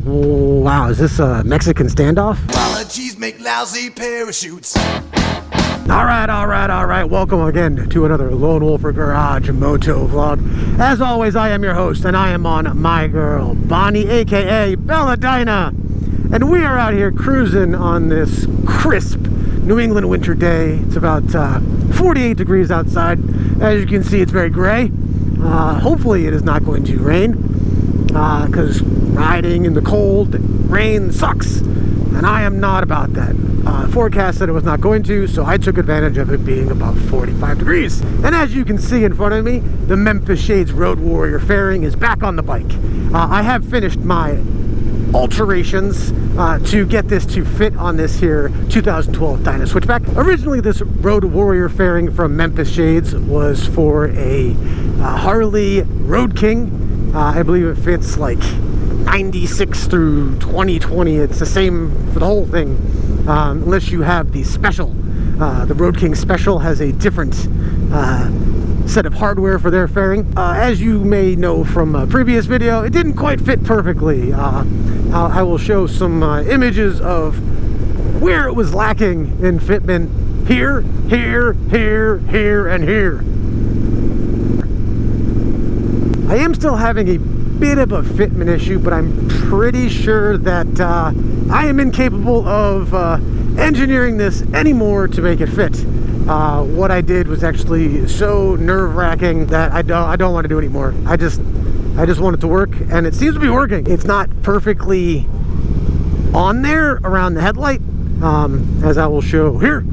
Wow, is this a Mexican standoff? Apologies make lousy parachutes. All right. Welcome again to another Lone Wolfer Garage Moto vlog. As always, I am your host, and I am on my girl, Bonnie, aka Bella Dyna. And we are out here cruising on this crisp New England winter day. It's about 48 degrees outside. As you can see, it's very gray. Hopefully it is not going to rain, because riding in the cold, rain sucks, and I am not about that. Forecast said it was not going to, so I took advantage of it being about 45 degrees. And as you can see in front of me, the Memphis Shades Road Warrior fairing is back on the bike. I have finished my alterations to get this to fit on this here 2012 DYNA Switchback. Originally, this Road Warrior fairing from Memphis Shades was for a Harley Road King. I believe it fits like 96 through 2020. It's the same for the whole thing, unless you have the special. The Road King Special has a different set of hardware for their fairing. As you may know from a previous video, it didn't quite fit perfectly. I will show some images of where it was lacking in fitment. Here, and here. I am still having a bit of a fitment issue, but I'm pretty sure that I am incapable of engineering this anymore to make it fit. What I did was actually so nerve-wracking that I don't want to do anymore. I just want it to work, and it seems to be working. It's not perfectly on there around the headlight, as I will show here.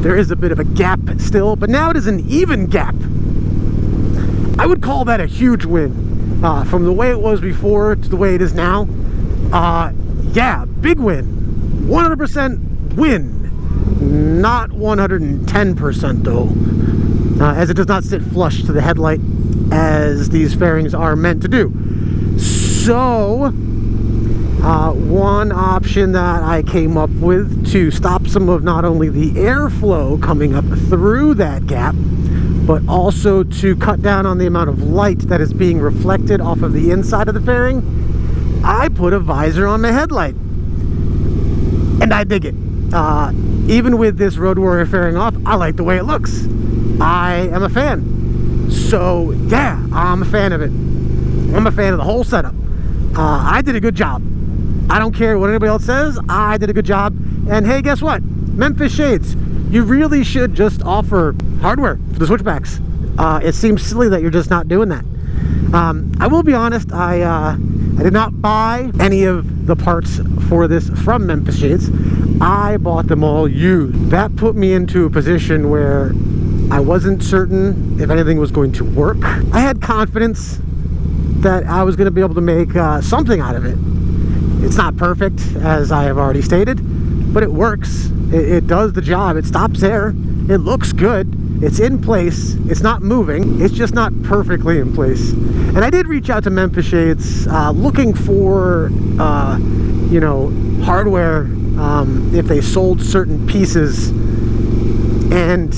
There is a bit of a gap still, but now it is an even gap. I would call that a huge win. From the way it was before to the way it is now. Yeah, big win. 100% win. Not 110% though, as it does not sit flush to the headlight as these fairings are meant to do. So, one option that I came up with to stop some of not only the airflow coming up through that gap, but also to cut down on the amount of light that is being reflected off of the inside of the fairing, I put a visor on my headlight. And I dig it. Even with this Road Warrior fairing off, I like the way it looks. I am a fan. So, yeah, I'm a fan of it. I'm a fan of the whole setup. I did a good job. I don't care what anybody else says. I did a good job. And hey, guess what? Memphis Shades, you really should just offer hardware for the switchbacks. It seems silly that you're just not doing that. I will be honest, I did not buy any of the parts for this from Memphis Shades. I bought them all used. That put me into a position where I wasn't certain if anything was going to work. I had confidence that I was going to be able to make something out of it. It's not perfect, as I have already stated, but it works. It does the job. It stops there. It looks good. It's in place. It's not moving. It's just not perfectly in place. And I did reach out to Memphis Shades looking for, you know, hardware if they sold certain pieces. And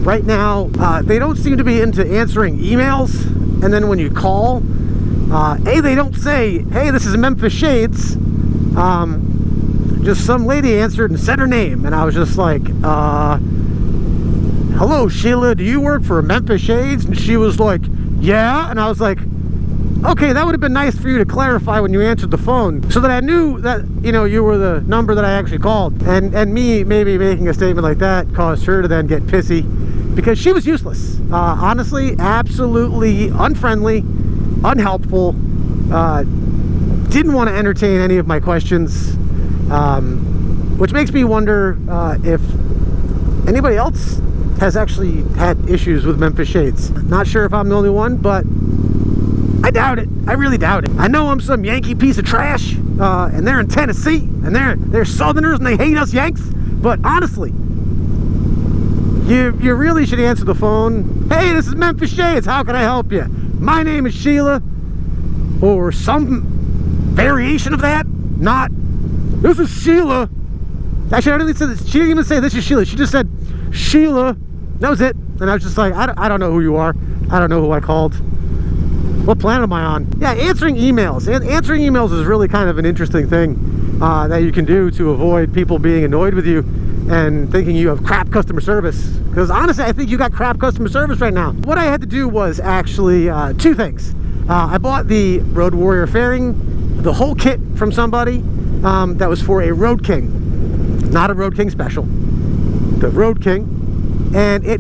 right now, they don't seem to be into answering emails. And then when you call, they don't say, hey, this is Memphis Shades. Just some lady answered and said her name. And I was just like, hello, Sheila, do you work for Memphis Shades? And she was like, yeah. And I was like, okay, that would have been nice for you to clarify when you answered the phone, so that I knew that, you know, you were the number that I actually called. And me maybe making a statement like that caused her to then get pissy, because she was useless. Honestly, absolutely unfriendly, unhelpful, didn't want to entertain any of my questions, which makes me wonder if anybody else has actually had issues with Memphis Shades. Not sure if I'm the only one, but I doubt it. I really doubt it. I know I'm some Yankee piece of trash, and they're in Tennessee, and they're Southerners, and they hate us Yanks. But honestly, you really should answer the phone. Hey, this is Memphis Shades. How can I help you? My name is Sheila, or some variation of that. Not, this is Sheila. Actually, I didn't say this. She didn't even say this is Sheila. She just said Sheila. That was it. And I was just like, I don't know who you are. I don't know who I called. What planet am I on? Yeah, answering emails. Answering emails is really kind of an interesting thing that you can do to avoid people being annoyed with you and thinking you have crap customer service. Because honestly, I think you got crap customer service right now. What I had to do was actually two things. I bought the Road Warrior fairing, the whole kit from somebody that was for a Road King. Not a Road King special. The Road King. And it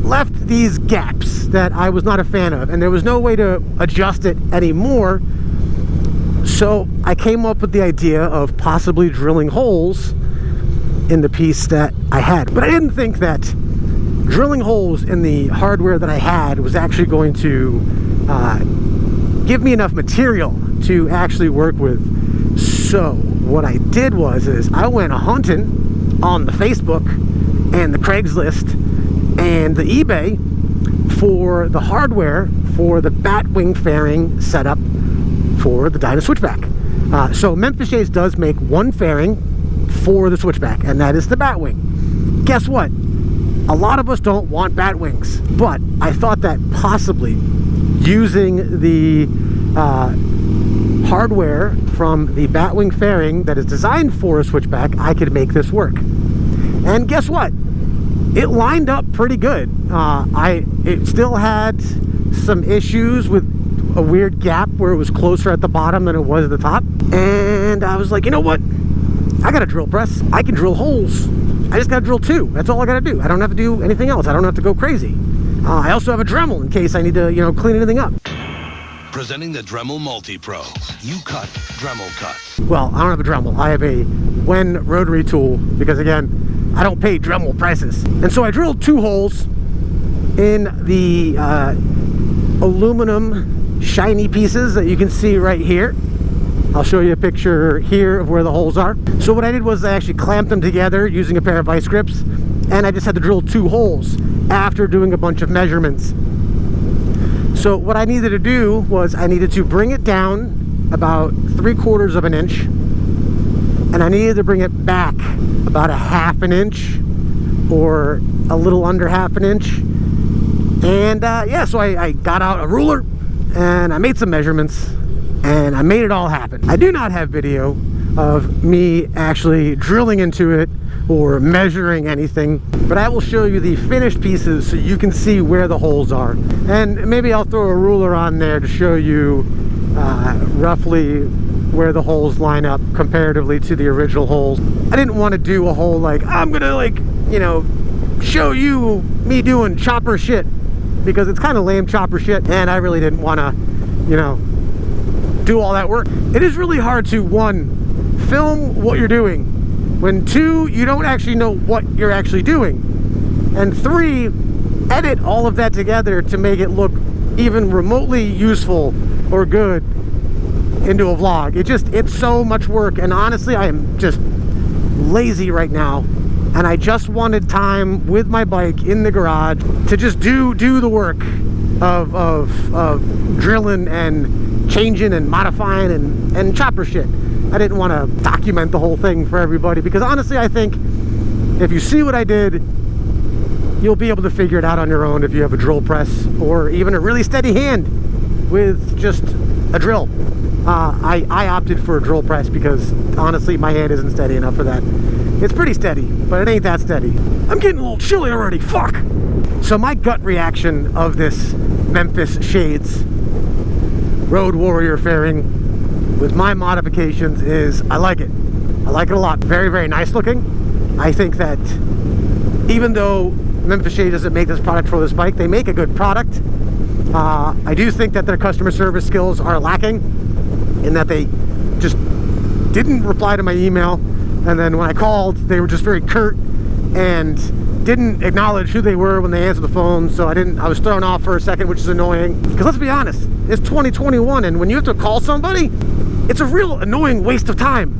left these gaps that I was not a fan of, and there was no way to adjust it anymore. So I came up with the idea of possibly drilling holes in the piece that I had. But I didn't think that drilling holes in the hardware that I had was actually going to give me enough material to actually work with. So what I did was I went hunting on the Facebook and the Craigslist and the eBay for the hardware for the Batwing fairing setup for the DYNA Switchback. So Memphis Shades does make one fairing for the Switchback, and that is the Batwing. Guess what? A lot of us don't want Batwings, but I thought that possibly using the hardware from the Batwing fairing that is designed for a Switchback, I could make this work. And guess what? It lined up pretty good. It still had some issues with a weird gap where it was closer at the bottom than it was at the top. And I was like, you know what? I got a drill press. I can drill holes. I just got to drill 2. That's all I got to do. I don't have to do anything else. I don't have to go crazy. I also have a Dremel in case I need to, clean anything up. Presenting the Dremel Multi-Pro. You cut, Dremel cuts. Well, I don't have a Dremel. I have a Wen rotary tool because, again, I don't pay Dremel prices. And so I drilled 2 holes in the aluminum shiny pieces that you can see right here. I'll show you a picture here of where the holes are. So what I did was I actually clamped them together using a pair of vice grips, and I just had to drill 2 holes after doing a bunch of measurements. So what I needed to do was I needed to bring it down about 3/4 of an inch, and I needed to bring it back about a 1/2 inch or a little under 1/2 inch. And yeah, so I got out a ruler and I made some measurements and I made it all happen. I do not have video of me actually drilling into it or measuring anything, but I will show you the finished pieces so you can see where the holes are. And maybe I'll throw a ruler on there to show you roughly where the holes line up comparatively to the original holes. I didn't want to do a whole I'm gonna show you me doing chopper shit, because it's kind of lame chopper shit, and I really didn't want to do all that work. It is really hard to, 1, film what you're doing, when 2, you don't actually know what you're actually doing, and 3, edit all of that together to make it look even remotely useful or good into a vlog. It's so much work, and honestly I am just lazy right now, and I just wanted time with my bike in the garage to just do the work of drilling and changing and modifying and chopper shit. I didn't want to document the whole thing for everybody, because honestly I think if you see what I did, you'll be able to figure it out on your own if you have a drill press or even a really steady hand with just a drill. I opted for a drill press because honestly my hand isn't steady enough for that. It's pretty steady, but it ain't that steady. I'm getting a little chilly already, fuck! So my gut reaction of this Memphis Shades Road Warrior fairing with my modifications is I like it. I like it a lot. Very, very nice looking. I think that even though Memphis Shades doesn't make this product for this bike, they make a good product. I do think that their customer service skills are lacking in that they just didn't reply to my email, and then when I called they were just very curt and didn't acknowledge who they were when they answered the phone. So I was thrown off for a second, which is annoying, because let's be honest, it's 2021, and when you have to call somebody, it's a real annoying waste of time.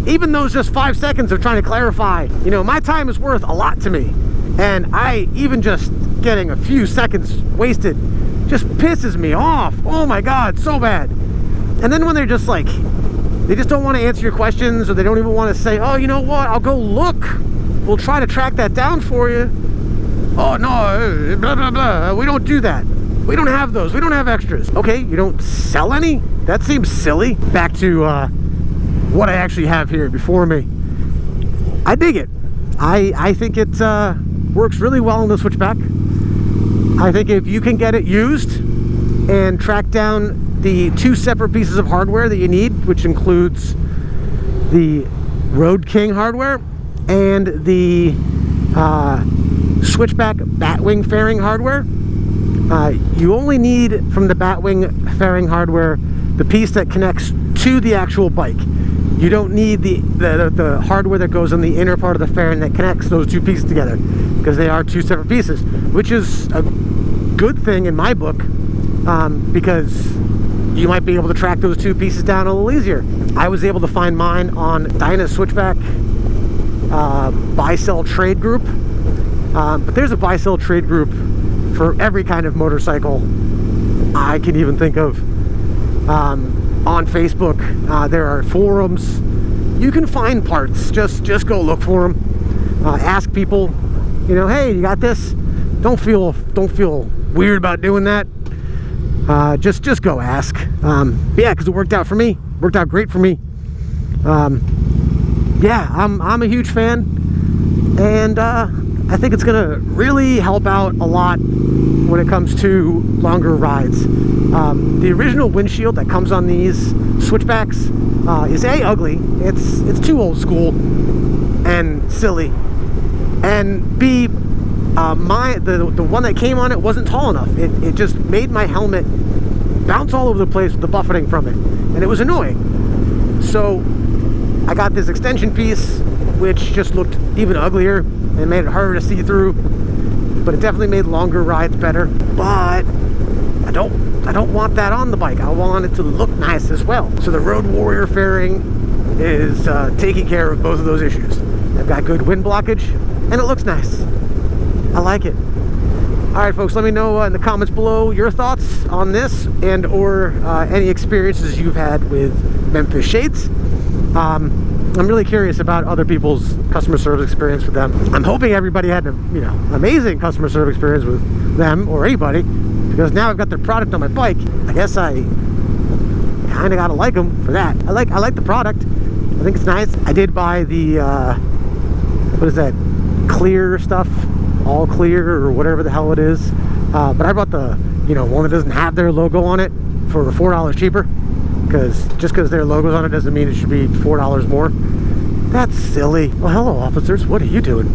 Even those just 5 seconds of trying to clarify, my time is worth a lot to me, and even just getting a few seconds wasted just pisses me off. Oh my god, so bad. And then when they're just they just don't want to answer your questions, or they don't even want to say, oh, you know what, I'll go look, we'll try to track that down for you. Oh no, blah blah blah, we don't do that. We don't have those. We don't have extras. Okay, you don't sell any? That seems silly. Back to what I actually have here before me. I dig it. I think it works really well in the switchback. I think if you can get it used and track down the 2 separate pieces of hardware that you need, which includes the Road King hardware and the switchback Batwing fairing hardware, you only need from the Batwing fairing hardware the piece that connects to the actual bike. You don't need the hardware that goes on the inner part of the fairing that connects those 2 pieces together, because they are 2 separate pieces, which is a good thing in my book, because you might be able to track those 2 pieces down a little easier. I was able to find mine on DYNA Switchback buy-sell trade group, but there's a buy-sell trade group for every kind of motorcycle I can even think of. On Facebook, there are forums. You can find parts. Just go look for them. Ask people, you know, hey, you got this? Don't feel weird about doing that. Just go ask. Yeah, because it worked out for me. Worked out great for me. Yeah, I'm a huge fan, and I think it's gonna really help out a lot when it comes to longer rides. The original windshield that comes on these switchbacks is A, ugly. It's too old school and silly, and B, the one that came on it wasn't tall enough. It just made my helmet bounce all over the place with the buffeting from it, and it was annoying. So I got this extension piece, which just looked even uglier and made it harder to see through, but it definitely made longer rides better. But I don't want that on the bike. I want it to look nice as well. So the Road Warrior fairing is taking care of both of those issues. I've got good wind blockage, and it looks nice. I like it. All right, folks, let me know in the comments below your thoughts on this, and or any experiences you've had with Memphis shades. I'm really curious about other people's customer service experience with them. I'm hoping everybody had an amazing customer service experience with them, or anybody, because now I've got their product on my bike. I guess I kind of gotta like them for that. I like the product. I think it's nice. I did buy the what is that, clear stuff, all clear or whatever the hell it is, but I bought the one that doesn't have their logo on it for $4 cheaper, because just because their logo's on it doesn't mean it should be $4 more. That's silly. Well, hello officers, what are you doing?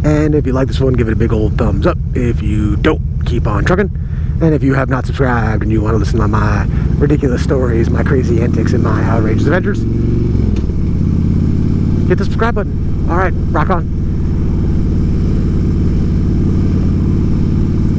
And if you like this one, give it a big old thumbs up. If you don't, keep on trucking. And if you have not subscribed and you want to listen to my ridiculous stories, my crazy antics, and my outrageous adventures, hit the subscribe button. All right, rock on.